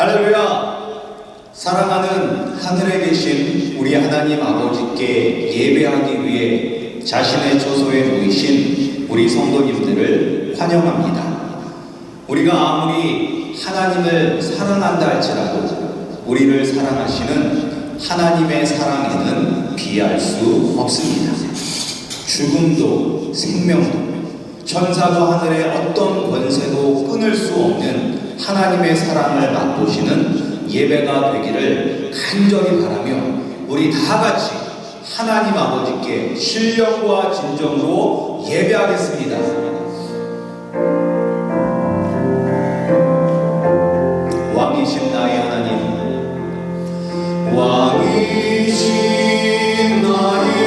할렐루야! 사랑하는 하늘에 계신 우리 하나님 아버지께 예배하기 위해 자신의 처소에 모이신 우리 성도님들을 환영합니다. 우리가 아무리 하나님을 사랑한다 할지라도 우리를 사랑하시는 하나님의 사랑에는 비할 수 없습니다. 죽음도 생명도 천사도 하늘의 어떤 권세도 끊을 수 없는 하나님의 사랑을 맛보시는 예배가 되기를 간절히 바라며 우리 다 같이 하나님 아버지께 신령과 진정으로 예배하겠습니다. 왕이신 나의 하나님, 왕이신 나의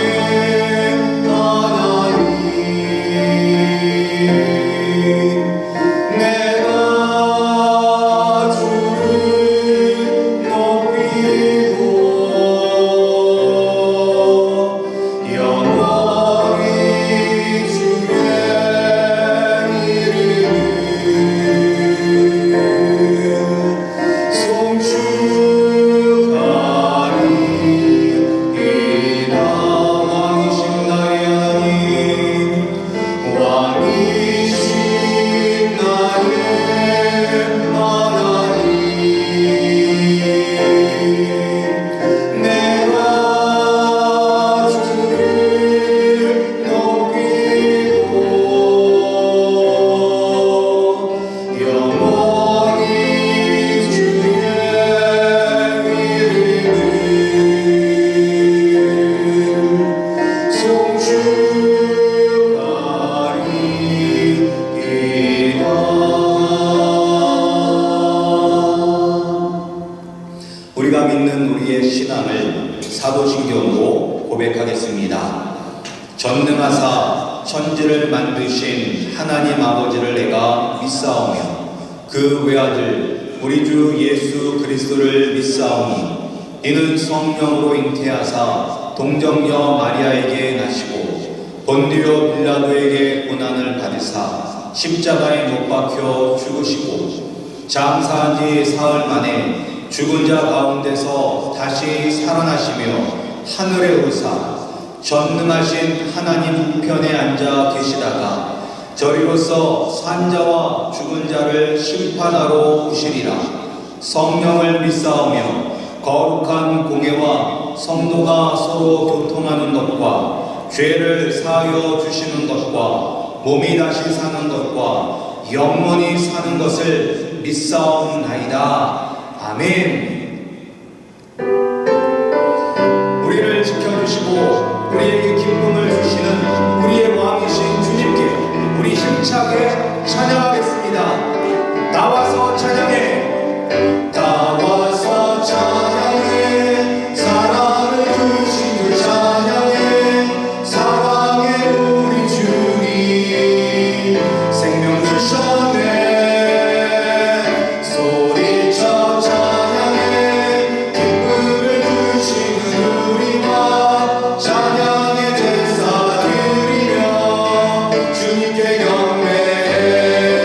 우리가 믿는 우리의 신앙을 사도신경으로 고백하겠습니다. 전능하사 천지를 만드신 하나님 아버지를 내가 믿사오며 그 외아들 우리 주 예수 그리스도를 믿사오니 이는 성령으로 잉태하사 동정녀 마리아에게 나시고 본디오 빌라도에게 고난을 받으사 십자가에 못 박혀 죽으시고 장사한 지 사흘 만에 죽은 자 가운데서 다시 살아나시며 하늘에 오르사 전능하신 하나님 우편에 앉아 계시다가 저리로서 산자와 죽은 자를 심판하러 오시리라. 성령을 믿사오며 거룩한 공예와 성도가 서로 교통하는 것과 죄를 사하여 주시는 것과 몸이 다시 사는 것과 영원히 사는 것을 믿사옵나이다. 아멘. 우리를 지켜주시고 우리에게 기쁨을 주시는 우리의 왕이신 주님께 우리 힘차게 찬양하겠습니다. 나와서 찬양해. 나와서 찬양해. 사랑을 주신 주 찬양해. 사랑의 우리 주님 생명 주셨네. 찬양의 제사 드리며 주님께 경배해.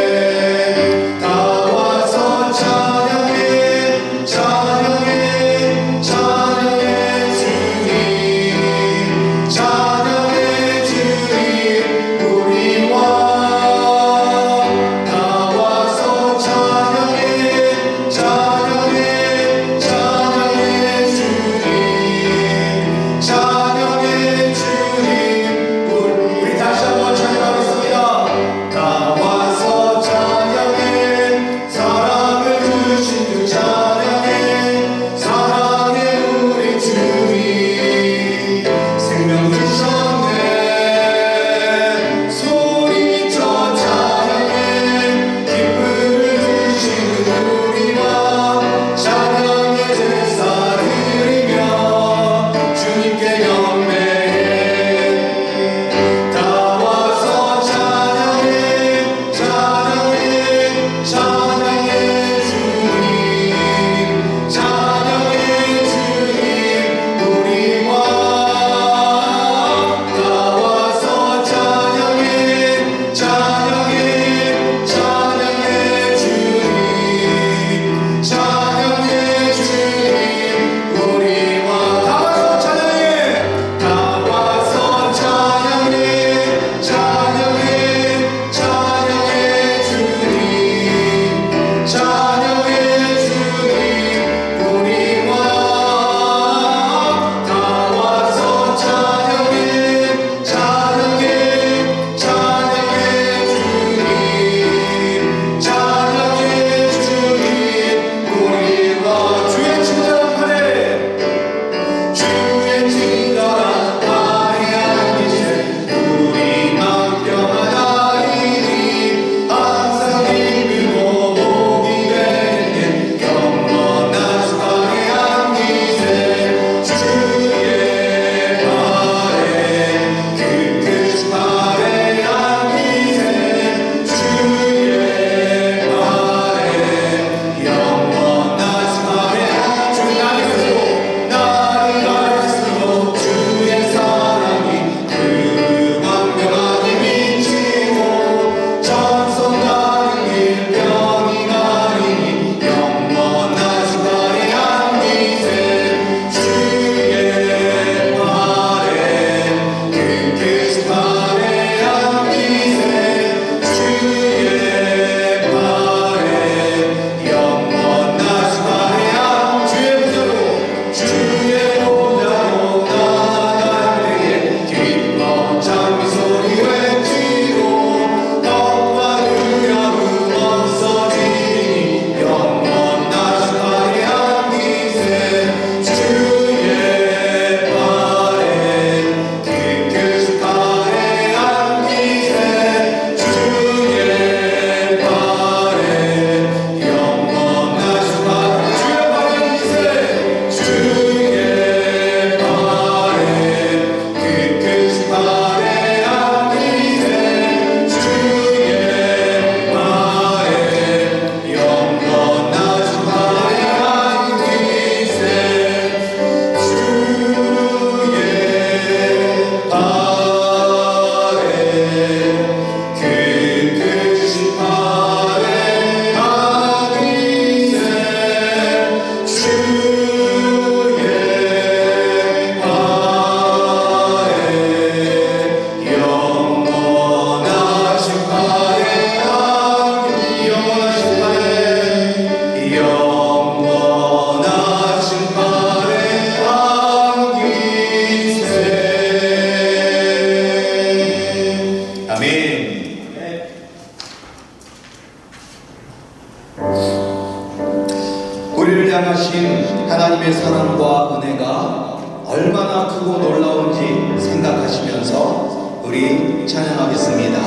하나님의 사랑과 은혜가 얼마나 크고 놀라운지 생각하시면서 우리 찬양하겠습니다.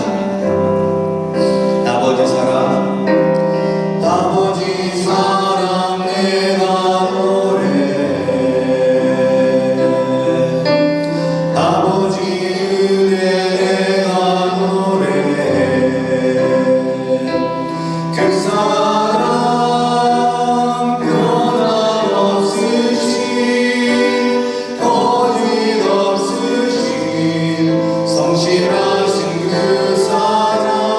아버지 사랑, 아버지 사랑 내가 노래해. 아버지 은혜 내가 노래해. 그 사랑 변함없으신 거짓없으신 성실하신 그 사랑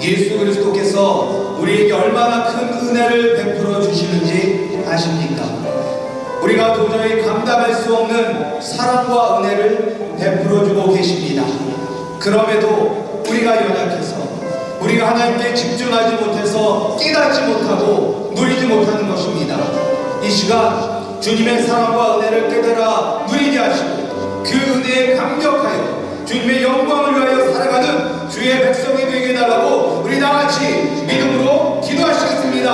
예수 그리스도께서 우리에게 얼마나 큰 은혜를 베풀어 주시는지 아십니까? 우리가 도저히 감당할 수 없는 사랑과 은혜를 베풀어 주고 계십니다. 그럼에도 우리가 연약해서, 우리가 하나님께 집중하지 못해서 깨닫지 못하고 누리지 못하는 것입니다. 이 시간 주님의 사랑과 은혜를 깨달아 누리게 하시고 그 은혜에 감격하여 주님의 영광을 위하여 살아가는 주의 백성이 되게 해달라고 우리 다같이 믿음으로 기도하시겠습니다.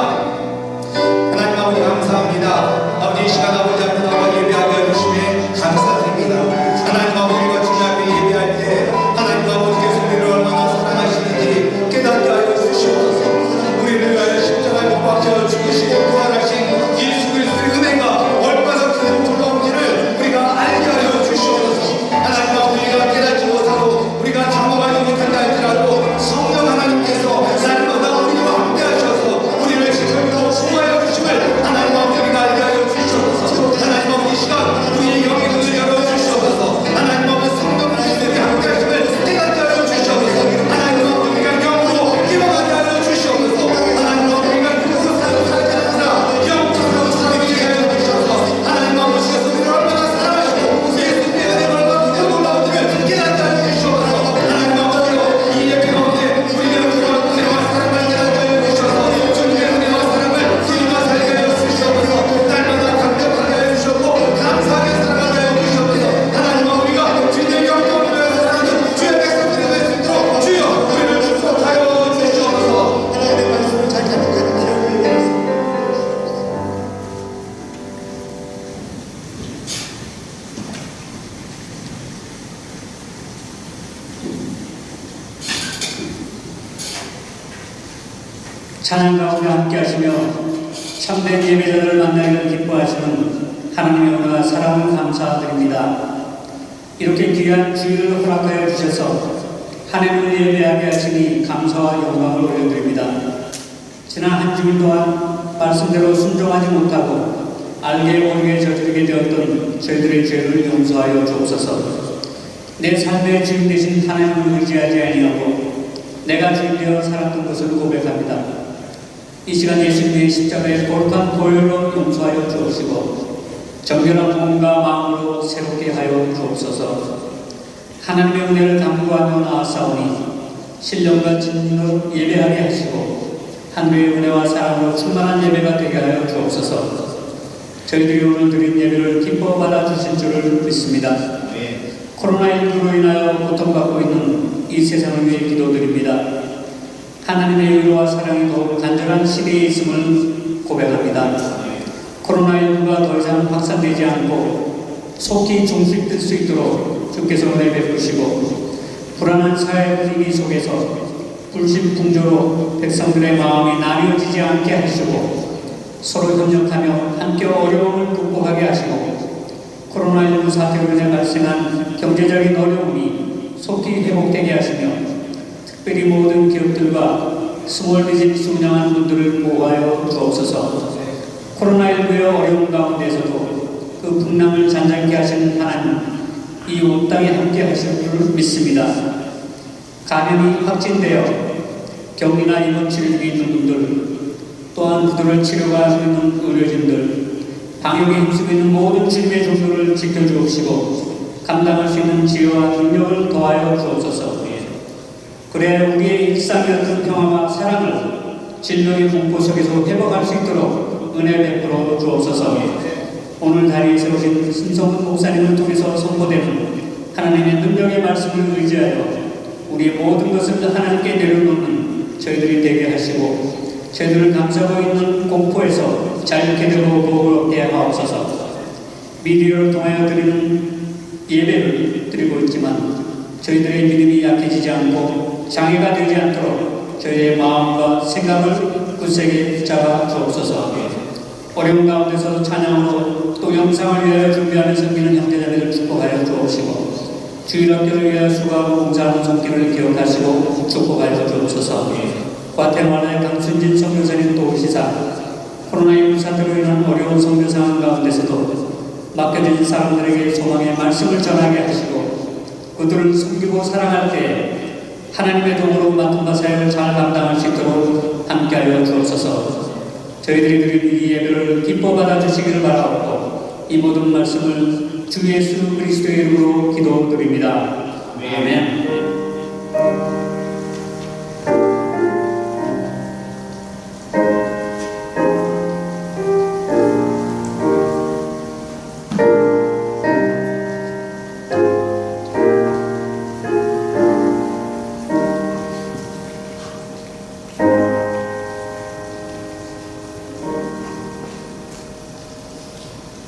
하나님 아버지 감사합니다. 아버지 이 시간 아버지 앞에 나와 예배하게 해주심에 감사드립니다. 하나님 아버지가 주님 앞에 예배할 때 하나님 아버지께서 우리를 얼마나 사랑하시는지 깨닫게 하여 주시옵소서. 우리를 위하여 십자가에 못 박혀 죽으시고 부활하신 예수 그리스도의 은혜가 얼마나 큰 놀라운지를 우리가 알게 하여 주시옵소서. 하나님 아버지가 깨닫지 못하고 우리가 경험하지 못한다 할지라도 성령 하나님께서 날마다 우리와 함께 하셔서 우리를 지금도 수호하여 주심을 하나님 아버지가 알게 하여 주시옵소서. 하나님 아버지 이 시간 우리의 영의 눈을 열어주시옵소서. 하나님 아버지 성령 하나님께 함께 하심을 깨닫게 하여 주시옵소서. 하나님 아버지가 영으로 기억하게 하여 주시옵소서. 하나님 아버지가 육으로 살지 않으나 영으로 살게 하여 주시옵소서. 하나님 아버지께서 우리를 얼마나 사랑하시고 예수님의 은혜를 얼마나 큰 놀라운지를 깨닫게 하여 주시옵소서. 하나님 아버지여 이 예배 가운데 우리의 그런 은혜와 사랑을 깨닫게 하여 주셔서 주님의 은혜와 사랑을 주님과 살게 하여 주시옵소서. 날마다 감격하게 하여 주셨고 감사하게 살아가게 하여 주시옵소서. 하나님 아버지가 주님의 영광을 위하여 살아가는 주의 백성들이 될 수 있도록 주여 우리를 축복하여 주시옵소서. 하나님의 말씀을 잘 가득하게 기억해 찬양 가운데 함께 하시며 참된 예배자들을 만나기를 기뻐하시는 하나님의 은혜와 사랑을 감사드립니다. 이렇게 귀한 주일을 허락하여 주셔서 하나님을 예배하게 하시니 감사와 영광을 올려드립니다. 지난 한 주일 동안 말씀대로 순종하지 못하고 알게 모르게 저지르게 되었던 저희들의 죄를 용서하여 주옵소서. 내 삶의 주인 되신 하나님을 의지하지 아니하고 내가 주인되어 살았던 것을 고백합니다. 이 시간 예수님의 십자가의 거룩한 보혈로 용서하여 주옵시고 정결한 몸과 마음으로 새롭게 하여 주옵소서. 하나님의 은혜를 간구하며 나아싸우니 신령과 진리로 예배하게 하시고 하늘의 은혜와 사랑으로 충만한 예배가 되게 하여 주옵소서. 저희들이 오늘 드린 예배를 기뻐 받아주실 줄을 믿습니다. 코로나19로 인하여 고통받고 있는 이 세상을 위해 기도드립니다. 하나님의 의로와 사랑이 더욱 간절한 시대에 있음을 고백합니다. 코로나19가 더 이상 확산되지 않고 속히 종식될 수 있도록 주께서 은혜 베푸시고 불안한 사회 분위기 속에서 불신풍조로 백성들의 마음이 나뉘어지지 않게 하시고 서로 협력하며 함께 어려움을 극복하게 하시고 코로나19 사태로 인해 발생한 경제적인 어려움이 속히 회복되게 하시며 특별히 모든 기업들과 스몰 비즈니스 운영하는 분들을 보호하여 주옵소서. 코로나19의 어려움 가운데서도 그 풍랑을 잔잔케 하시는 하나님, 이 온 땅에 함께 하실 줄 믿습니다. 감염이 확진되어 격리나 입원 치료 중에 있는 분들, 또한 그들을 치료하고 있는 의료진들, 방역에 힘쓰고 있는 모든 주님의 종들을 지켜주옵시고 감당할 수 있는 지혜와 능력을 더하여 주옵소서. 그래 우리의 일상이었던 평화와 사랑을 진노의 공포 속에서 회복할 수 있도록 은혜 베풀어 주옵소서. 오늘 다리에 세우신 신성훈 목사님을 통해서 선포되는 하나님의 능력의 말씀을 의지하여 우리의 모든 것을 하나님께 내려놓는 저희들이 되게 하시고 저희들을 감싸고 있는 공포에서 자유케 되고 보호롭게 하옵소서. 미디어를 통하여 드리는 예배를 드리고 있지만 저희들의 믿음이 약해지지 않고 장애가 되지 않도록 저희의 마음과 생각을 굳세게 붙잡아 주옵소서. 어려운 가운데서 찬양으로 또 영상을 위하여 준비하는 섬기는 형제자매를 축복하여 주옵시고 주일학교를 위하여 수고하고 봉사하는 손길을 기억하시고 축복하여 주옵소서. 과테말라의 강순진 선교사님 도우시사 코로나19 사태로 인한 어려운 선교 상황 가운데서도 맡겨진 사람들에게 소망의 말씀을 전하게 하시고 그들을 섬기고 사랑할 때 하나님의 도구로 맡은 사역을 잘 감당할 수 있도록 함께하여 주옵소서. 저희들이 드리는 이 예배를 기뻐 받아주시기를 바라옵고 이 모든 말씀을 주 예수 그리스도의 이름으로 기도드립니다. 아멘.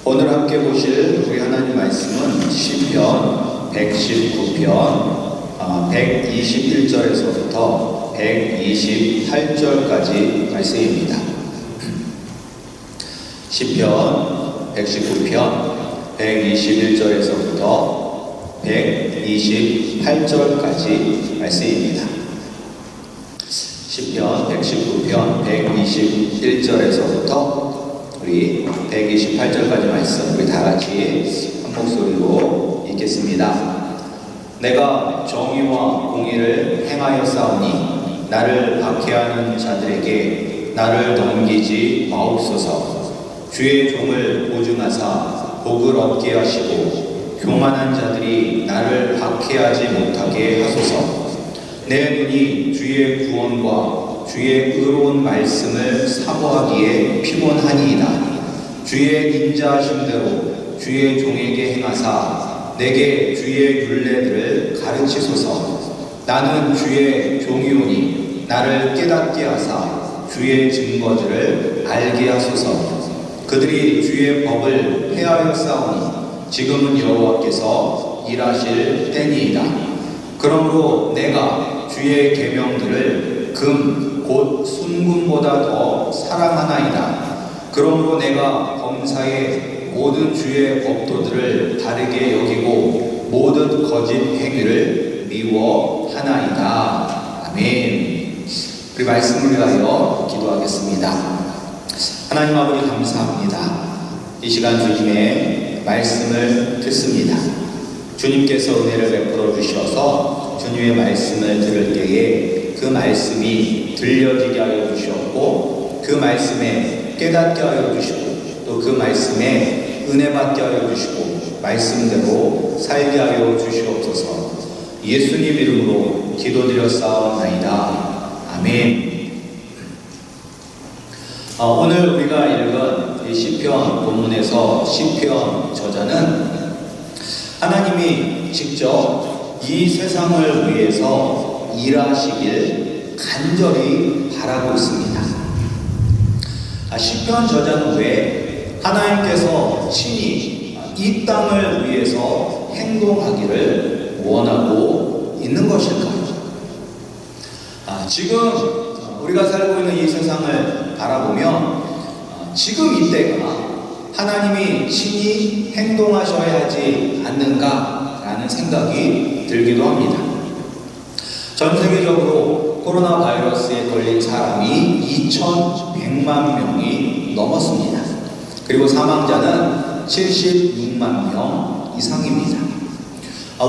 오늘 함께 보실 우리 하나님 말씀은 시편 119편 121절에서부터 128절까지 말씀입니다. 시편 119편 121절에서부터 128절까지 말씀입니다. 시편 119편 121절에서부터 우리 128절까지 말씀 우리 다 같이 한 목소리로 읽겠습니다. 내가 정의와 공의를 행하여 싸우니 나를 박해하는 자들에게 나를 넘기지 마옵소서. 주의 종을 보증하사 복을 얻게 하시고 교만한 자들이 나를 박해하지 못하게 하소서. 내 눈이 주의 구원과 주의 의로운 말씀을 사모하기에 피곤하니이다. 주의 인자하심대로 주의 종에게 행하사 내게 주의 율례들을 가르치소서. 나는 주의 종이오니 나를 깨닫게 하사 주의 증거들을 알게 하소서. 그들이 주의 법을 폐하여 싸우니 지금은 여호와께서 일하실 때니이다. 그러므로 내가 주의 계명들을 금 곧 순금보다 더 사랑하나이다. 그러므로 내가 범사의 모든 주의 법도들을 다르게 여기고 모든 거짓 행위를 미워하나이다. 아멘. 우리 말씀을 위하여 기도하겠습니다. 하나님 아버지 감사합니다. 이 시간 주님의 말씀을 듣습니다. 주님께서 은혜를 베풀어 주셔서 주님의 말씀을 들을 때에 그 말씀이 들려지게 하여 주셨고 그 말씀에 깨닫게 하여 주시고 또 그 말씀에 은혜 받게 하여 주시고 말씀대로 살게 하여 주시옵소서. 예수님 이름으로 기도드렸사옵나이다. 아멘. 오늘 우리가 읽은 이 시편 본문에서 시편 저자는 하나님이 직접 이 세상을 위해서 일하시길 간절히 바라고 있습니다. 시편 저자는 왜 하나님께서 친히 이 땅을 위해서 행동하기를 원하고 있는 것일까요? 지금 우리가 살고 있는 이 세상을 바라보면 지금 이때가 하나님이 친히 행동하셔야 하지 않는가라는 생각이 들기도 합니다. 전 세계적으로 코로나 바이러스에 걸린 사람이 2,100만 명이 넘었습니다. 그리고 사망자는 76만 명 이상입니다.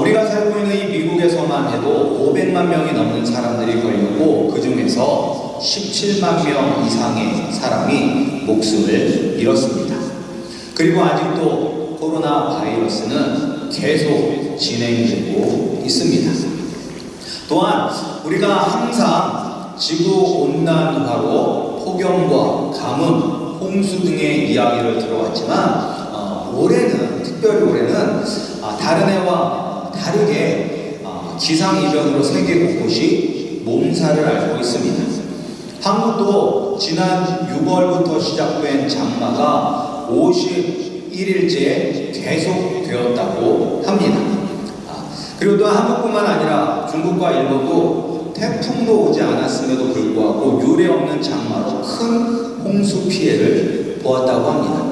우리가 살고 있는 이 미국에서만 해도 500만 명이 넘는 사람들이 걸렸고 그 중에서 17만 명 이상의 사람이 목숨을 잃었습니다. 그리고 아직도 코로나 바이러스는 계속 진행되고 있습니다. 또한 우리가 항상 지구온난화로 폭염과 가뭄, 홍수 등의 이야기를 들어왔지만 특별히 올해는 다른 해와 다르게 기상이변으로 세계 곳곳이 몸살을 앓고 있습니다. 한국도 지난 6월부터 시작된 장마가 51일째 계속되었다고 합니다. 그리고 또 한국뿐만 아니라 중국과 일본도 태풍도 오지 않았음에도 불구하고 유례없는 장마로 큰 홍수 피해를 보았다고 합니다.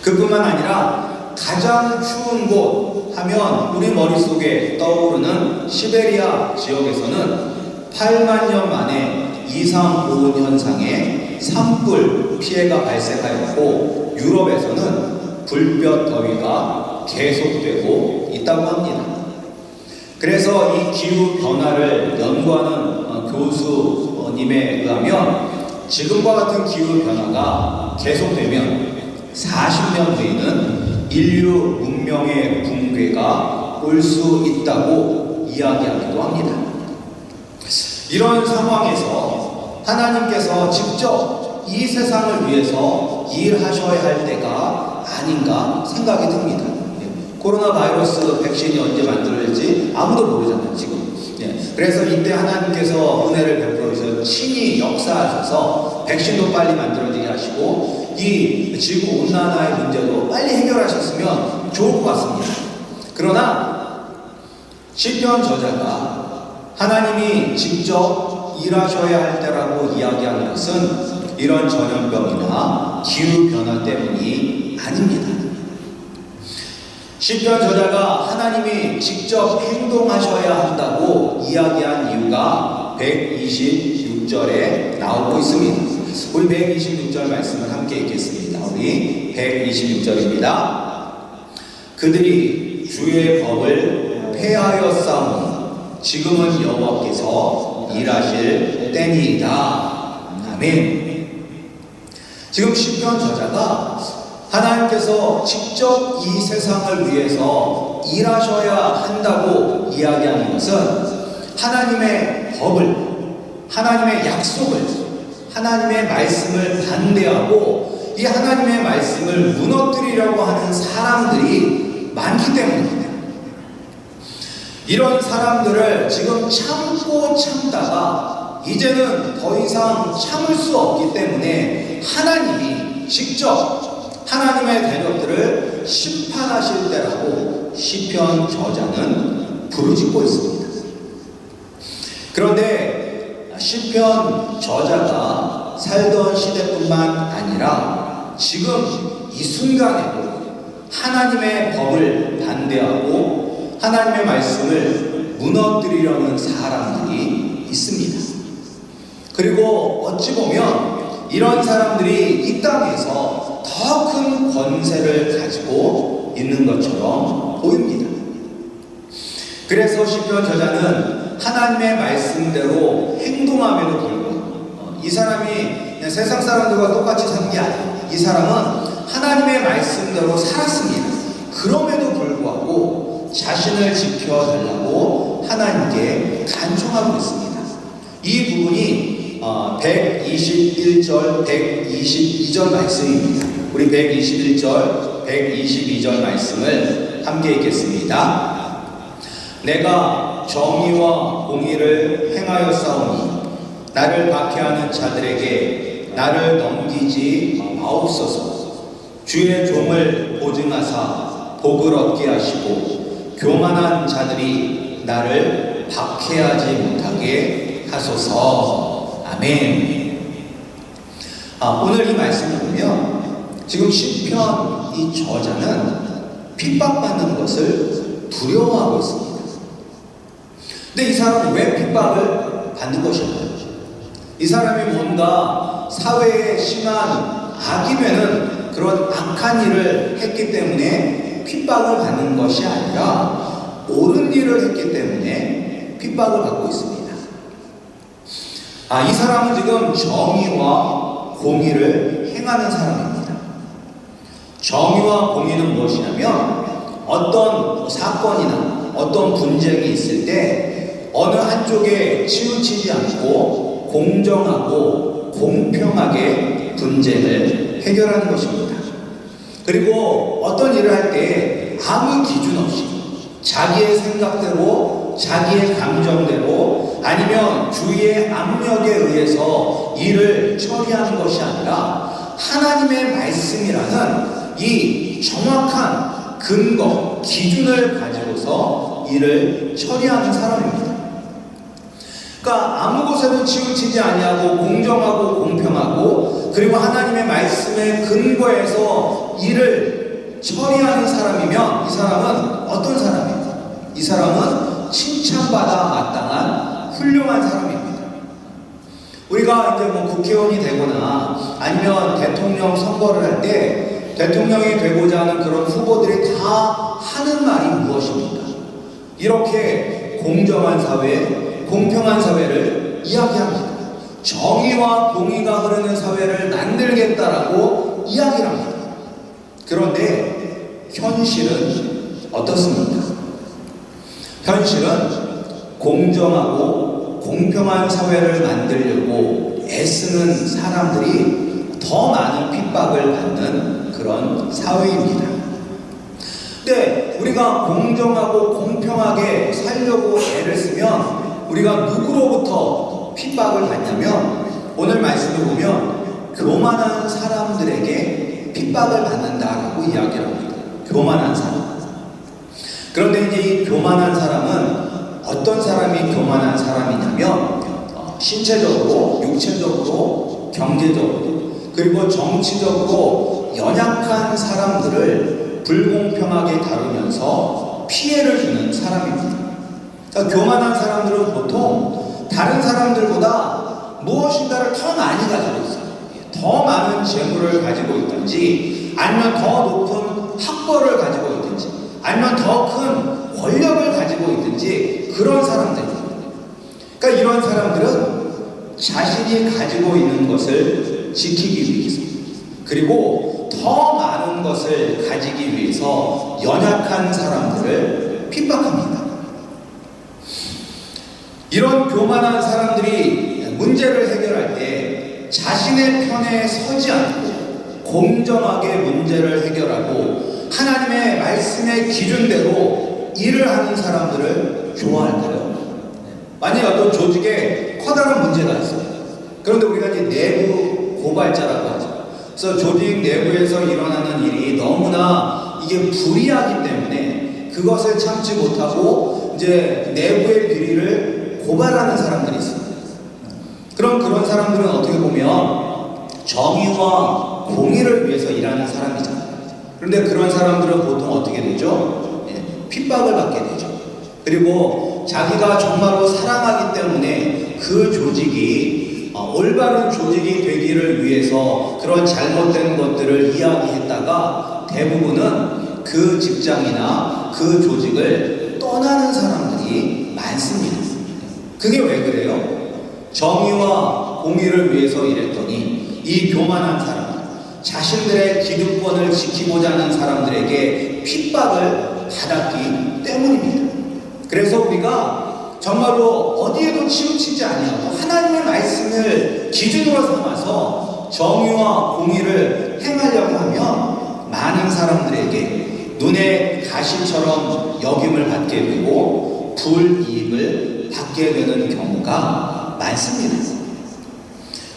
그뿐만 아니라 가장 추운 곳 하면 우리 머릿속에 떠오르는 시베리아 지역에서는 8만 년 만에 이상고온 현상의 산불 피해가 발생하였고 유럽에서는 불볕 더위가 계속되고 있다고 합니다. 그래서 이 기후 변화를 연구하는 교수님에 의하면 지금과 같은 기후 변화가 계속되면 40년 뒤에는 인류 문명의 붕괴가 올 수 있다고 이야기하기도 합니다. 이런 상황에서 하나님께서 직접 이 세상을 위해서 일하셔야 할 때가 아닌가 생각이 듭니다. 코로나 바이러스 백신이 언제 만들어질지 아무도 모르잖아요, 지금. 그래서 이때 하나님께서 은혜를 베풀어 주셔서 친히 역사하셔서 백신도 빨리 만들어지게 하시고 이 지구 온난화의 문제도 빨리 해결하셨으면 좋을 것 같습니다. 그러나 시편 저자가 하나님이 직접 일하셔야 할 때라고 이야기하는 것은 이런 전염병이나 기후변화 때문이 아닙니다. 시편 저자가 하나님이 직접 행동하셔야 한다고 이야기한 이유가 126절에 나오고 있습니다. 우리 126절 말씀을 함께 읽겠습니다. 우리 126절입니다. 그들이 주의 법을 폐하여 싸우니 지금은 여호와께서 일하실 때니이다. 아멘. 지금 시편 저자가 하나님께서 직접 이 세상을 위해서 일하셔야 한다고 이야기하는 것은 하나님의 법을, 하나님의 약속을, 하나님의 말씀을 반대하고 이 하나님의 말씀을 무너뜨리려고 하는 사람들이 많기 때문입니다. 이런 사람들을 지금 참고 참다가 이제는 더 이상 참을 수 없기 때문에 하나님이 직접 하나님의 대적들을 심판하실 때라고 시편 저자는 부르짖고 있습니다. 그런데 시편 저자가 살던 시대뿐만 아니라 지금 이 순간에도 하나님의 법을 반대하고 하나님의 말씀을 무너뜨리려는 사람들이 있습니다. 그리고 어찌 보면 이런 사람들이 이 땅에서 더 큰 권세를 가지고 있는 것처럼 보입니다. 그래서 시편 저자는 하나님의 말씀대로 행동함에도 불구하고 이 사람이 그냥 세상 사람들과 똑같이 사는 게 아니에요. 이 사람은 하나님의 말씀대로 살았습니다. 그럼에도 불구하고 자신을 지켜달라고 하나님께 간청하고 있습니다. 이 부분이 121절, 122절 말씀입니다. 우리 121절, 122절 말씀을 함께 읽겠습니다. 내가 정의와 공의를 행하여 싸우니 나를 박해하는 자들에게 나를 넘기지 마옵소서. 주의 종을 보증하사 복을 얻게 하시고 교만한 자들이 나를 박해하지 못하게 하소서. 아멘. 오늘 이 말씀을 보면 지금 시편 이 저자는 핍박받는 것을 두려워하고 있습니다. 근데 이 사람은 왜 핍박을 받는 것일까요? 이 사람이 뭔가 사회에 심한 악이 되는 그런 악한 일을 했기 때문에 핍박을 받는 것이 아니라 옳은 일을 했기 때문에 핍박을 받고 있습니다. 이 사람은 지금 정의와 공의를 행하는 사람입니다. 정의와 공의는 무엇이냐면 어떤 사건이나 어떤 분쟁이 있을 때 어느 한쪽에 치우치지 않고 공정하고 공평하게 분쟁을 해결하는 것입니다. 그리고 어떤 일을 할 때 아무 기준 없이 자기의 생각대로 자기의 감정대로 아니면 주위의 압력에 의해서 일을 처리하는 것이 아니라 하나님의 말씀이라는 이 정확한 근거, 기준을 가지고서 일을 처리하는 사람입니다. 그러니까 아무 곳에도 치우치지 아니하고 공정하고 공평하고 그리고 하나님의 말씀의 근거에서 일을 처리하는 사람이면 이 사람은 어떤 사람입니까? 이 사람은 칭찬받아 마땅한 훌륭한 사람입니다. 우리가 이제 국회의원이 되거나 아니면 대통령 선거를 할 때 대통령이 되고자 하는 그런 후보들이 다 하는 말이 무엇입니까? 이렇게 공정한 사회, 공평한 사회를 이야기합니다. 정의와 공의가 흐르는 사회를 만들겠다라고 이야기를 합니다. 그런데 현실은 어떻습니까? 현실은 공정하고 공평한 사회를 만들려고 애쓰는 사람들이 더 많은 핍박을 받는 그런 사회입니다. 근데 우리가 공정하고 공평하게 살려고 애를 쓰면 우리가 누구로부터 핍박을 받냐면 오늘 말씀을 보면 교만한 사람들에게 핍박을 받는다라고 이야기를 합니다. 교만한 사람. 그런데 이제 이 교만한 사람은 어떤 사람이 교만한 사람이냐면 신체적으로, 육체적으로, 경제적으로 그리고 정치적으로 연약한 사람들을 불공평하게 다루면서 피해를 주는 사람입니다. 그러니까 교만한 사람들은 보통 다른 사람들보다 무엇인가를 더 많이 가지고 있어요. 더 많은 재물을 가지고 있든지 아니면 더 높은 학벌을 가지고 있든지 아니면 더 큰 권력을 가지고 있든지 그런 사람들입니다. 그러니까 이런 사람들은 자신이 가지고 있는 것을 지키기 위해서 그리고 더 많은 것을 가지기 위해서 연약한 사람들을 핍박합니다. 이런 교만한 사람들이 문제를 해결할 때 자신의 편에 서지 않고 공정하게 문제를 해결하고 하나님의 말씀의 기준대로 일을 하는 사람들을 좋아할까요? 만약에 어떤 조직에 커다란 문제가 있어요. 그런데 우리가 이제 내부 고발자라고 하죠. 그래서 조직 내부에서 일어나는 일이 너무나 이게 불이하기 때문에 그것을 참지 못하고 이제 내부의 비리를 고발하는 사람들이 있습니다. 그럼 그런 사람들은 어떻게 보면 정의와 공의를 위해서 일하는 사람이잖아요. 그런데 그런 사람들은 보통 어떻게 되죠? 핍박을 받게 되죠. 그리고 자기가 정말로 사랑하기 때문에 그 조직이 올바른 조직이 되기를 위해서 그런 잘못된 것들을 이야기했다가 대부분은 그 직장이나 그 조직을 떠나는 사람들이 많습니다. 그게 왜 그래요? 정의와 공의를 위해서 일했더니 이 교만한 사람, 자신들의 기득권을 지키고자 하는 사람들에게 핍박을 받았기 때문입니다. 그래서 우리가 정말로 어디에도 치우치지 아니하고 하나님의 말씀을 기준으로 삼아서 정의와 공의를 행하려고 하면 많은 사람들에게 눈에 가시처럼 여김을 받게 되고 불이익을 받게 되는 경우가 많습니다.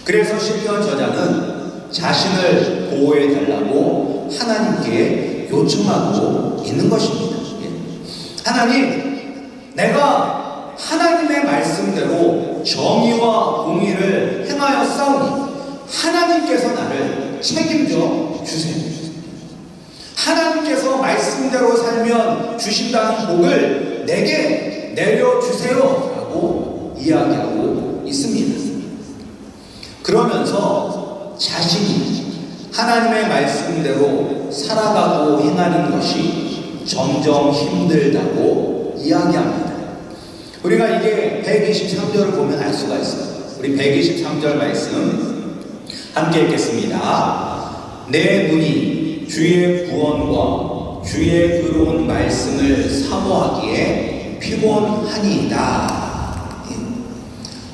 그래서 시편 저자는 자신을 보호해 달라고 하나님께 요청하고 있는 것입니다. 하나님, 내가 하나님의 말씀대로 정의와 공의를 행하여 싸우니 하나님께서 나를 책임져 주세요. 하나님께서 말씀대로 살면 주신다는 복을 내게 내려주세요 라고 이야기하고 있습니다. 그러면서 자신이 하나님의 말씀대로 살아가고 행하는 것이 점점 힘들다고 이야기합니다. 우리가 이게 123절을 보면 알 수가 있어요. 우리 123절 말씀 함께 읽겠습니다. 내 눈이 주의 구원과 주의 의로운 말씀을 사모하기에 피곤하니이다.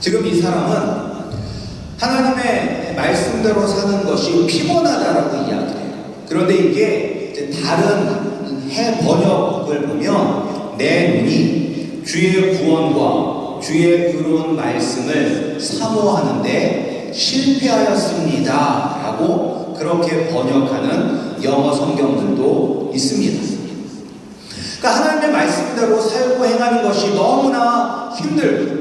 지금 이 사람은 하나님의 말씀대로 사는 것이 피곤하다라고 이야기해요. 그런데 이게 이제 다른 해 번역을 보면 내 눈이 주의 구원과 주의 의로운 말씀을 사모하는데 실패하였습니다 라고 그렇게 번역하는 영어 성경들도 있습니다. 그러니까 하나님의 말씀대로 살고 행하는 것이 너무나 힘들고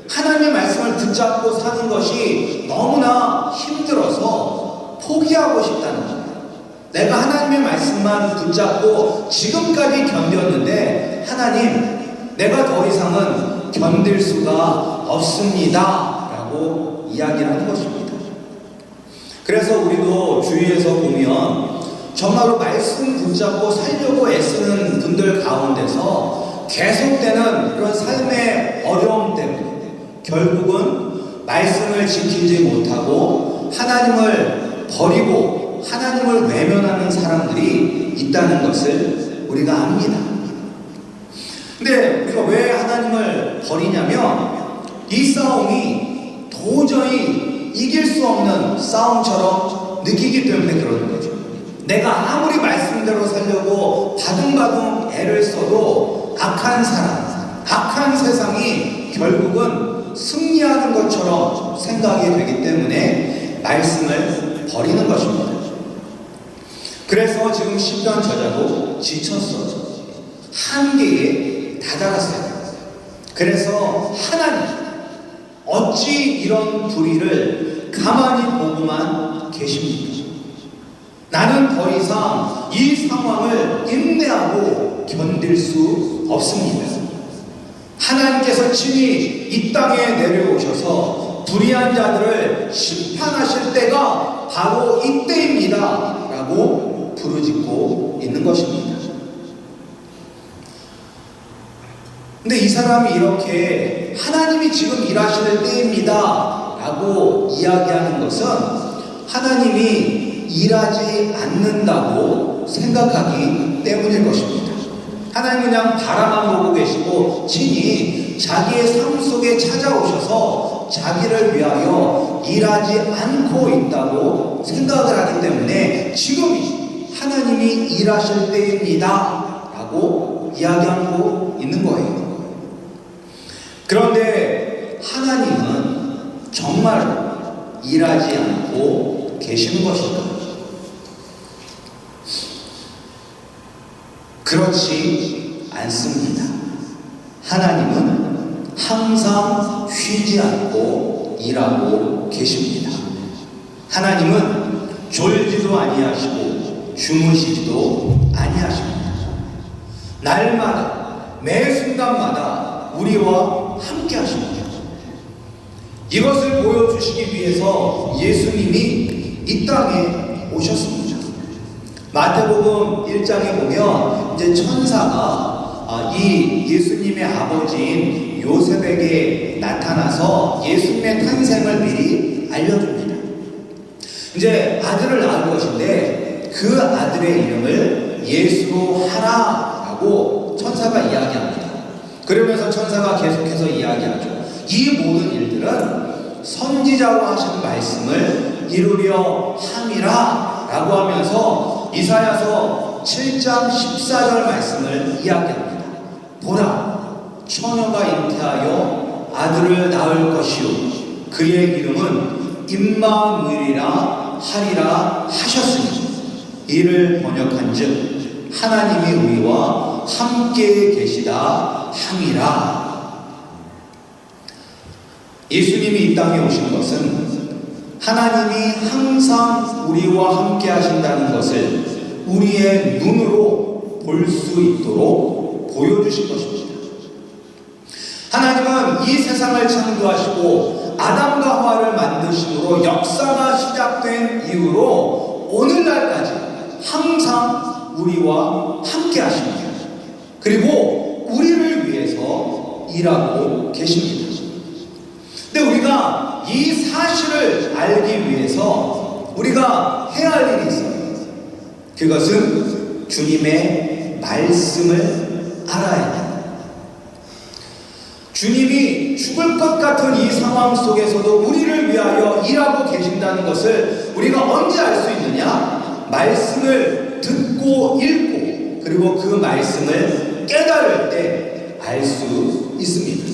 하나님의 말씀을 붙잡고 사는 것이 너무나 힘들어서 포기하고 싶다는 거예요. 내가 하나님의 말씀만 붙잡고 지금까지 견뎠는데 하나님, 내가 더 이상은 견딜 수가 없습니다 라고 이야기를 하는 것입니다. 그래서 우리도 주위에서 보면 정말로 말씀 붙잡고 살려고 애쓰는 분들 가운데서 계속되는 그런 삶의 결국은 말씀을 지키지 못하고 하나님을 버리고 하나님을 외면하는 사람들이 있다는 것을 우리가 압니다. 근데 우리가 왜 하나님을 버리냐면 이 싸움이 도저히 이길 수 없는 싸움처럼 느끼기 때문에 그러는 거죠. 내가 아무리 말씀대로 살려고 바둥바둥 애를 써도 악한 사람, 악한 세상이 결국은 승리하는 것처럼 생각이 되기 때문에 말씀을 버리는 것입니다. 그래서 지금 시편 저자도 지쳤어. 한계에 다다랐어요. 그래서 하나님, 어찌 이런 불의를 가만히 보고만 계십니까? 나는 더 이상 이 상황을 인내하고 견딜 수 없습니다. 하나님께서 친히 이 땅에 내려오셔서 불의한 자들을 심판하실 때가 바로 이때입니다 라고 부르짖고 있는 것입니다. 근데 이 사람이 이렇게 하나님이 지금 일하실 때입니다 라고 이야기하는 것은 하나님이 일하지 않는다고 생각하기 때문일 것입니다. 하나님 그냥 바라만 보고 계시고 친히 자기의 삶 속에 찾아오셔서 자기를 위하여 일하지 않고 있다고 생각을 하기 때문에 지금이 하나님이 일하실 때입니다 라고 이야기하고 있는 거예요. 그런데 하나님은 정말 일하지 않고 계시는 것일까? 그렇지 않습니다. 하나님은 항상 쉬지 않고 일하고 계십니다. 하나님은 졸지도 아니하시고 주무시지도 아니하십니다. 날마다 매 순간마다 우리와 함께 하십니다. 이것을 보여주시기 위해서 예수님이 이 땅에 오셨습니다. 마태복음 1장에 보면 이제 천사가 이 예수님의 아버지인 요셉에게 나타나서 예수님의 탄생을 미리 알려줍니다. 이제 아들을 낳을 것인데 그 아들의 이름을 예수로 하라라고 천사가 이야기합니다. 그러면서 천사가 계속해서 이야기하죠. 이 모든 일들은 선지자로 하신 말씀을 이루려 함이라 라고 하면서 이사야서 7장 14절 말씀을 이야기합니다. 보라, 처녀가 잉태하여 아들을 낳을 것이요 그의 이름은 임마누엘이라 하리라 하셨으니 이를 번역한즉 하나님이 우리와 함께 계시다 함이라. 예수님이 이 땅에 오신 것은 하나님이 항상 우리와 함께 하신다는 것을 우리의 눈으로 볼 수 있도록 보여주신 것입니다. 하나님은 이 세상을 창조하시고 아담과 하와를 만드심으로 역사가 시작된 이후로 오늘날까지 항상 우리와 함께 하십니다. 그리고 우리를 위해서 일하고 계십니다. 근데 우리가 이 사실을 알기 위해서 우리가 해야 할 일이 있어요. 그것은 주님의 말씀을 알아야 합니다. 주님이 죽을 것 같은 이 상황 속에서도 우리를 위하여 일하고 계신다는 것을 우리가 언제 알 수 있느냐? 말씀을 듣고 읽고 그리고 그 말씀을 깨달을 때 알 수 있습니다.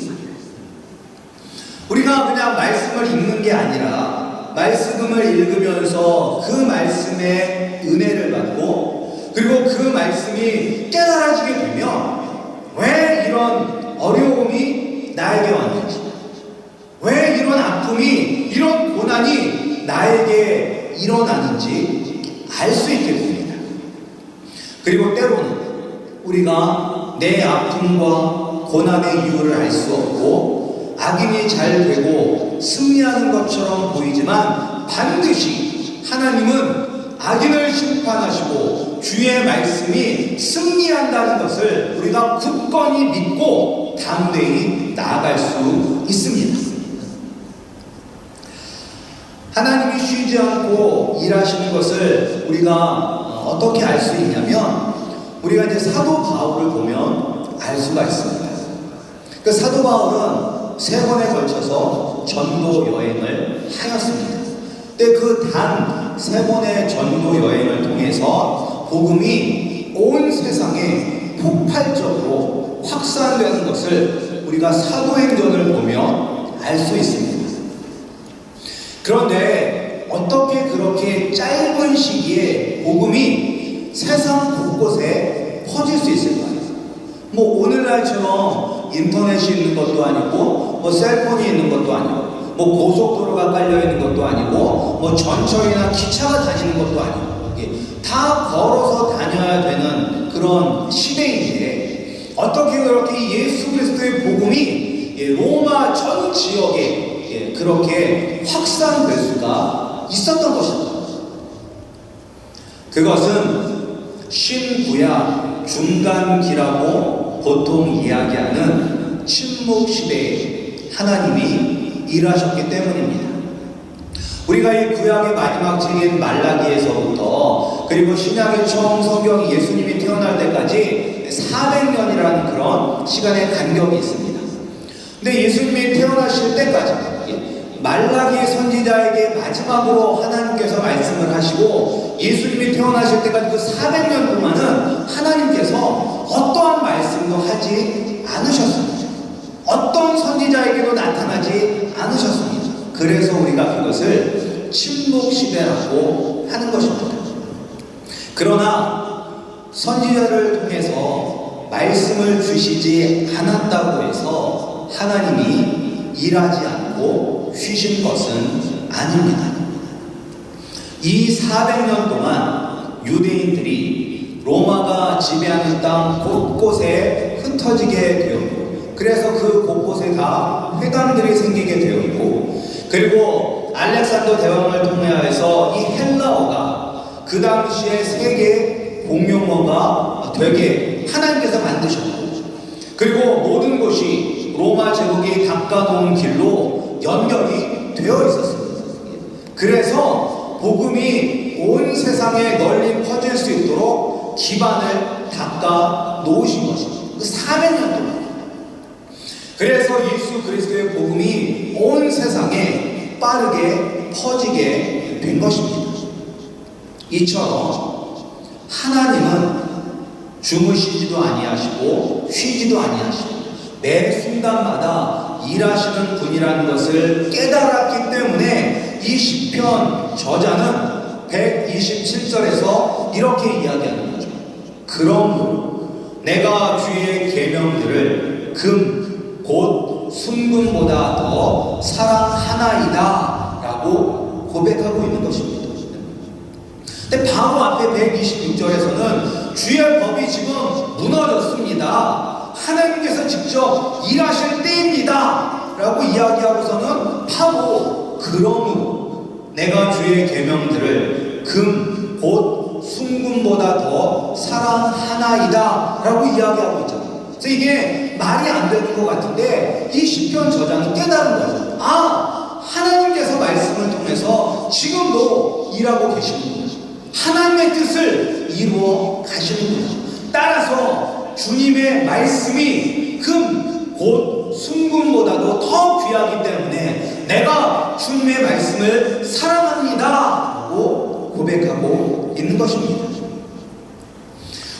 우리가 그냥 말씀을 읽는 게 아니라 말씀을 읽으면서 그 말씀의 은혜를 받고 그리고 그 말씀이 깨달아지게 되면 왜 이런 어려움이 나에게 왔는지, 왜 이런 아픔이, 이런 고난이 나에게 일어나는지 알 수 있게 됩니다. 그리고 때로는 우리가 내 아픔과 고난의 이유를 알 수 없고 악인이 잘 되고 승리하는 것처럼 보이지만 반드시 하나님은 악인을 심판하시고 주의 말씀이 승리한다는 것을 우리가 굳건히 믿고 담대히 나아갈 수 있습니다. 하나님이 쉬지 않고 일하시는 것을 우리가 어떻게 알 수 있냐면 우리가 이제 사도 바울을 보면 알 수가 있습니다. 그 사도 바울은 3번에 걸쳐서 전도 여행을 하였습니다. 근데 그 단 3번의 전도 여행을 통해서 복음이 온 세상에 폭발적으로 확산되는 것을 우리가 사도행전을 보면 알 수 있습니다. 그런데 어떻게 그렇게 짧은 시기에 복음이 세상 곳곳에 퍼질 수 있을까요? 뭐 오늘날처럼 인터넷이 있는 것도 아니고 뭐 셀폰이 있는 것도 아니고 뭐 고속도로가 깔려 있는 것도 아니고 뭐 전철이나 기차가 다니는 것도 아니고 다 걸어서 다녀야 되는 그런 시대인데 어떻게 그렇게 예수 그리스도의 복음이 로마 전 지역에 그렇게 확산될 수가 있었던 것입니다. 그것은 신구약 중간기라고 보통 이야기하는 침묵 시대에 하나님이 일하셨기 때문입니다. 우리가 이 구약의 마지막 책인 말라기에서부터 그리고 신약의 처음 성경 예수님이 태어날 때까지 400년이라는 그런 시간의 간격이 있습니다. 근데 예수님이 태어나실 때까지 말라기 선지자에게 마지막으로 하나님께서 말씀을 하시고 예수님이 태어나실 때까지 그 400년 동안은 하나님께서 어떠한 말씀도 하지 않으셨습니다. 어떤 선지자에게도 나타나지 않으셨습니다. 그래서 우리가 그것을 침묵시대라고 하는 것입니다. 그러나 선지자를 통해서 말씀을 주시지 않았다고 해서 하나님이 일하지 않고 쉬신 것은 아닙니다. 이 400년 동안 유대인들이 로마가 지배하는 땅 곳곳에 흩어지게 되었고 그래서 그 곳곳에 다 회당들이 생기게 되었고 그리고 알렉산더 대왕을 통하여서 이 헬라어가 그 당시에 세계 공용어가 되게 하나님께서 만드셨고 그리고 모든 곳이 로마 제국이 닦아놓은 길로 연결이 되어 있었습니다. 그래서 복음이 온 세상에 널리 퍼질 수 있도록 기반을 닦아 놓으신 것입니다. 그 400년 동안. 그래서 예수 그리스도의 복음이 온 세상에 빠르게 퍼지게 된 것입니다. 이처럼 하나님은 주무시지도 아니하시고 쉬지도 아니하시고 매 순간마다 일하시는 분이라는 것을 깨달았기 때문에 이 시편 저자는 127절에서 이렇게 이야기하는 거죠. 그러므로 내가 주의 계명들을 금 곧 순금보다 더 사랑하나이다 라고 고백하고 있는 것입니다. 근데 바로 앞에 126절에서는 주의 법이 지금 무너졌습니다. 하나님께서 직접 일하실 때입니다 라고 이야기하고서는 바로 그러므로 내가 주의 계명들을 금 곧 순금보다 더 사랑하나이다 라고 이야기하고 있잖아요. 그래서 이게 말이 안 되는 것 같은데 이 시편 저자는 깨달은 거죠. 아, 하나님께서 말씀을 통해서 지금도 일하고 계시는구나. 하나님의 뜻을 이루어 가시는구나. 따라서 주님의 말씀이 금, 곧 순금보다도 더 귀하기 때문에 내가 주님의 말씀을 사랑합니다 라고 고백하고 있는 것입니다.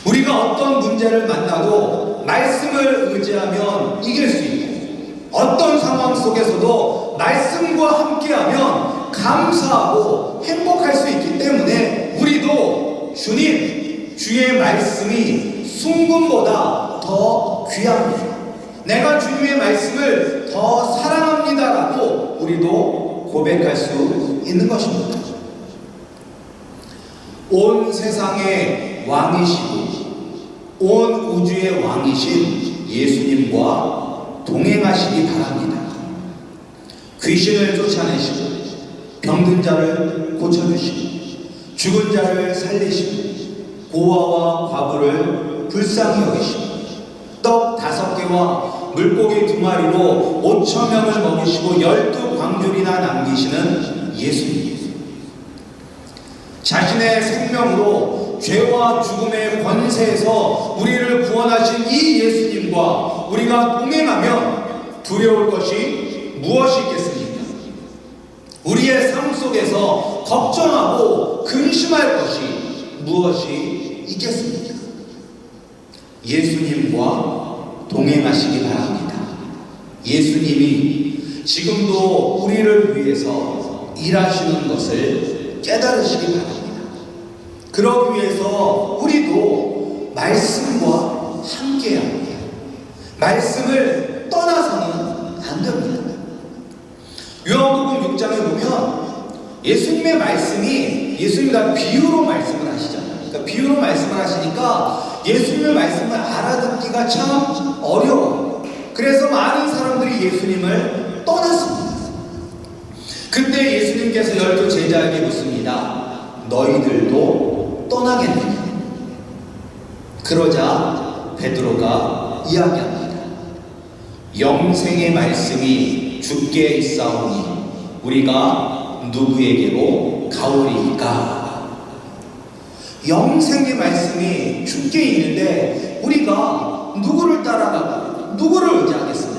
우리가 어떤 문제를 만나도 말씀을 의지하면 이길 수 있고 어떤 상황 속에서도 말씀과 함께하면 감사하고 행복할 수 있기 때문에 우리도 주님, 주의 말씀이 순금보다 더 귀합니다. 내가 주님의 말씀을 더 사랑합니다라고 우리도 고백할 수 있는 것입니다. 온 세상의 왕이시고 온 우주의 왕이신 예수님과 동행하시기 바랍니다. 귀신을 쫓아내시고 병든 자를 고쳐주시고 죽은 자를 살리시고 고아와 과부를 불쌍히 여기시고 떡 5개와 물고기 2마리로 5,000명을 먹이시고 12 광줄이나 남기시는 예수님. 자신의 생명으로 죄와 죽음의 권세에서 우리를 구원하신 이 예수님과 우리가 동행하면 두려울 것이 무엇이 있겠습니까? 우리의 삶 속에서 걱정하고 근심할 것이 무엇이 있겠습니까? 예수님과 동행하시기 바랍니다. 예수님이 지금도 우리를 위해서 일하시는 것을 깨달으시기 바랍니다. 그러기 위해서 우리도 말씀과 함께해야 합니다. 말씀을 떠나서는 안 됩니다. 요한복음 6장에 보면 예수님의 말씀이 예수님이 다 비유로 말씀을 하시잖아요. 그러니까 비유로 말씀을 하시니까 예수님의 말씀을 알아듣기가 참 어려워요. 그래서 많은 사람들이 예수님을 떠났습니다. 그때 예수님께서 12 제자에게 묻습니다. 너희들도 떠나겠느냐? 그러자 베드로가 이야기합니다. 영생의 말씀이 주께 있사오니 우리가 누구에게로 가오리이까? 영생의 말씀이 주께 있는데 우리가 누구를 따라가고 누구를 의지하겠습니까?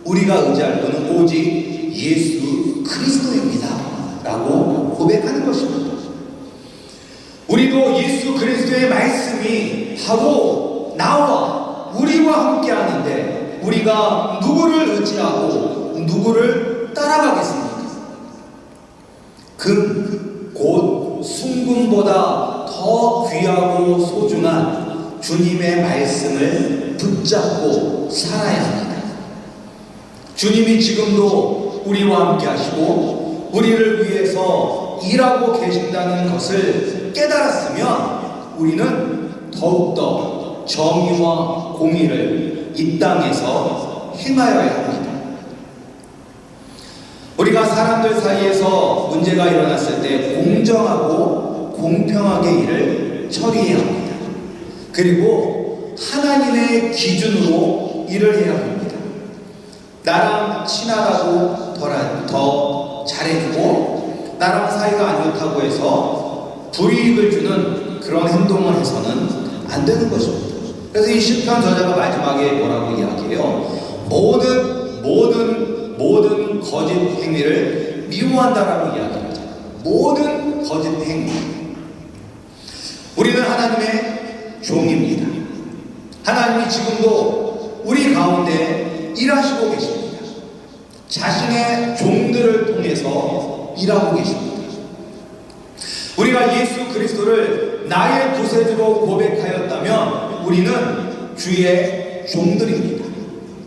우리가 의지할 분은 오직 예수 그리스도입니다 라고 고백하는 것입니다. 우리도 예수 그리스도의 말씀이 바로 나와 우리와 함께 하는데 우리가 누구를 의지하고 누구를 따라가겠습니까? 금, 곧 순금보다 더 귀하고 소중한 주님의 말씀을 붙잡고 살아야 합니다. 주님이 지금도 우리와 함께 하시고 우리를 위해서 일하고 계신다는 것을 깨달았으면 우리는 더욱더 정의와 공의를 이 땅에서 행하여야 합니다. 우리가 사람들 사이에서 문제가 일어났을 때 공정하고 공평하게 일을 처리해야 합니다. 그리고 하나님의 기준으로 일을 해야 합니다. 나랑 친하다고 더 잘해주고 나랑 사이가 안 좋다고 해서 불이익을 주는 그런 행동을 해서는 안 되는 것입니다. 그래서 이 시편 저자가 마지막에 뭐라고 이야기해요? 모든 거짓 행위를 미워한다라고 이야기하죠. 모든 거짓 행위. 우리는 하나님의 종입니다. 하나님이 지금도 우리 가운데 일하시고 계십니다. 자신의 종들을 통해서 일하고 계십니다. 우리가 예수 그리스도를 나의 구세주로 고백하였다면 우리는 주의 종들입니다.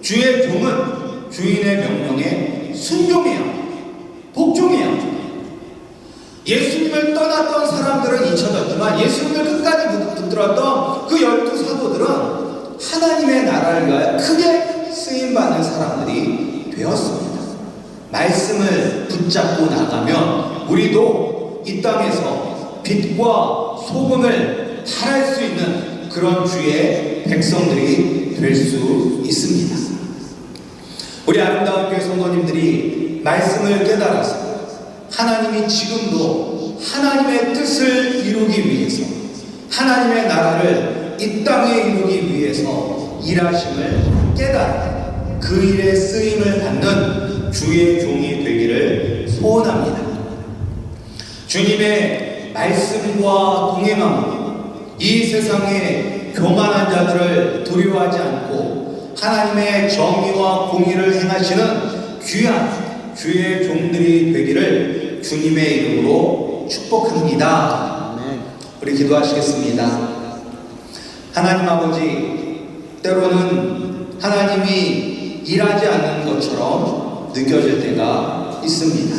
주의 종은 주인의 명령에 순종해야 합니다. 복종해야 합니다. 예수님을 떠났던 사람들은 잊혀졌지만 예수님을 끝까지 붙들었던 그 12 사도들은 하나님의 나라를 위하여 크게 쓰임받는 사람들이 되었습니다. 말씀을 붙잡고 나가면 우리도 이 땅에서 빛과 소금을 발할 수 있는 그런 주의 백성들이 될 수 있습니다. 우리 아름다운 교회 성도님들이 말씀을 깨달아서 하나님이 지금도 하나님의 뜻을 이루기 위해서 하나님의 나라를 이 땅에 이루기 위해서 일하심을 깨달아 그 일에 쓰임을 받는 주의 종이 되기를 소원합니다. 주님의 말씀과 동행함으로 이 세상에 교만한 자들을 두려워하지 않고 하나님의 정의와 공의를 행하시는 귀한 주의 종들이 되기를 주님의 이름으로 축복합니다. 우리 기도하시겠습니다. 하나님 아버지, 때로는 하나님이 일하지 않는 것처럼 느껴질 때가 있습니다.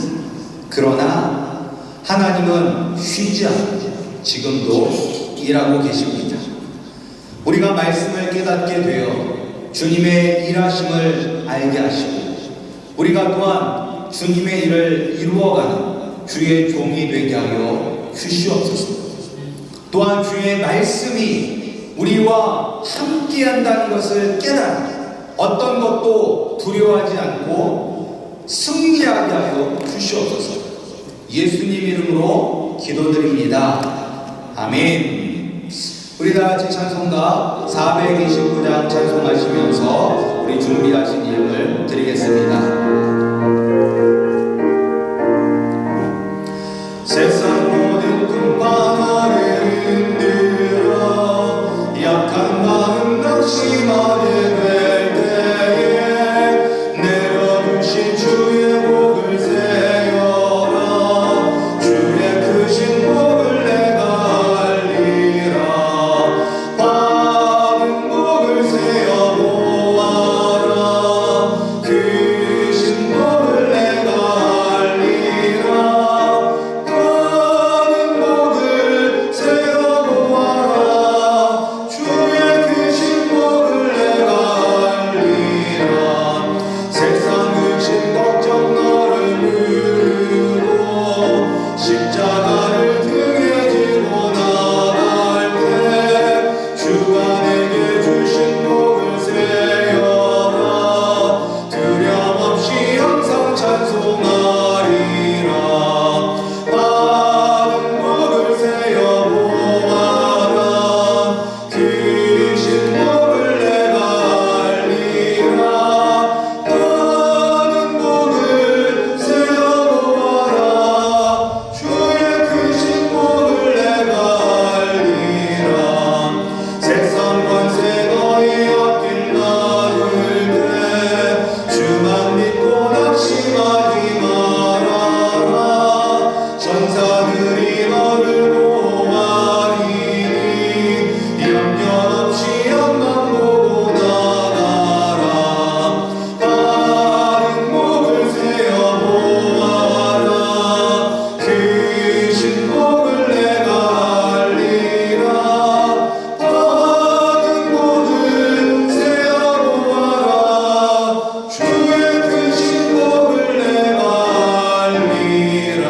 그러나 하나님은 쉬지 않고 지금도 일하고 계십니다. 우리가 말씀을 깨닫게 되어 주님의 일하심을 알게 하시고 우리가 또한 주님의 일을 이루어가는 주의 종이 되게 하여 주시옵소서. 또한 주의 말씀이 우리와 함께한다는 것을 깨달아 어떤 것도 두려워하지 않고 승리하게 하여 주시옵소서. 예수님 이름으로 기도드립니다. 아멘. 우리 다 같이 찬송가 429장 찬송하시면서 우리 준비하신 예물 드리겠습니다. 세상 모든 풍파 나를 흔들어 약한 마음 낙심하게 될 때에 내려주신 주의 복을 세어라. 주의 크신 복을 내가 알리라. 받은 복을 세어 보아라. 크신 복을 내가 알리라. 십자가를 등에 지고 나갈 때 주가 내게 주신 복을 세어라. 두려움없이 항상 찬송하리라. 받은 복을 세어 보아라. 크신 복을 내가 알리라. 받은 복을 세어 보아라. 주의 크신 복을 내가 알리라. 세상 권세 너희 앞길 나를 때 주만 믿고 낙심하지 말아라. 천사들이 너를 보호하리니 염려 없이 앞만 보고 나가라. 받은 복을 세어 보아라. 크신 복을 내가 알리라. 받은 복을 세어 보아라. 주의 크신 복을 내가 알리라.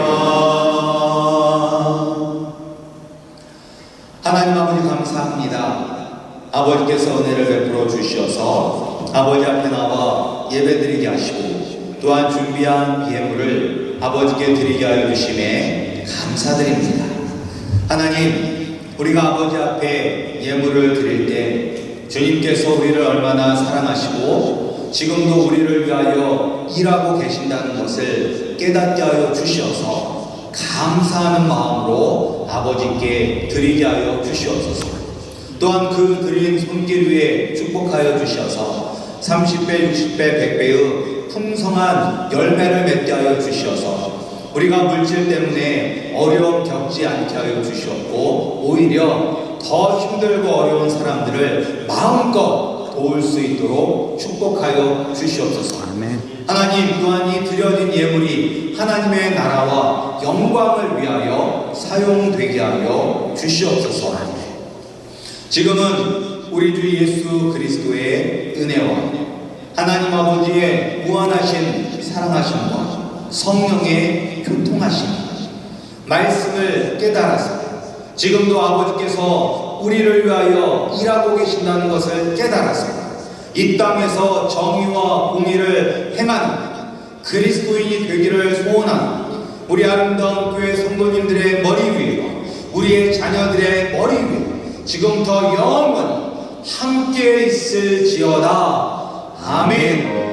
하나님 아버지 감사합니다. 아버지께서 은혜를 베풀어 주셔서 아버지 앞에 나와 예배드리게 하시고 또한 준비한 예물을 아버지께 드리게 하여 주심에 감사드립니다. 하나님, 우리가 아버지 앞에 예물을 드릴 때 주님께서 우리를 얼마나 사랑하시고 지금도 우리를 위하여 일하고 계신다는 것을 깨닫게 하여 주시어서 감사하는 마음으로 아버지께 드리게 하여 주시옵소서. 또한 그 드린 손길 위에 축복하여 주셔서 30배, 60배, 100배의 풍성한 열매를 맺게 하여 주셔서 우리가 물질 때문에 어려움 겪지 않게 하여 주셨고 오히려 더 힘들고 어려운 사람들을 마음껏 도울 수 있도록 축복하여 주시옵소서. 아멘. 하나님, 또한 이 드려진 예물이 하나님의 나라와 영광을 위하여 사용되게 하여 주시옵소서. 지금은 우리 주 예수 그리스도의 은혜와 하나님 아버지의 무한하신 사랑하심과 성령의 교통하심, 말씀을 깨달아서 지금도 아버지께서 우리를 위하여 일하고 계신다는 것을 깨달아서 이 땅에서 정의와 공의를 행하는 그리스도인이 되기를 소원하는 우리 아름다운 교회 성도님들의 머리 위에, 우리의 자녀들의 머리 위에 지금부터 영원히 함께 있을지어다. 아멘.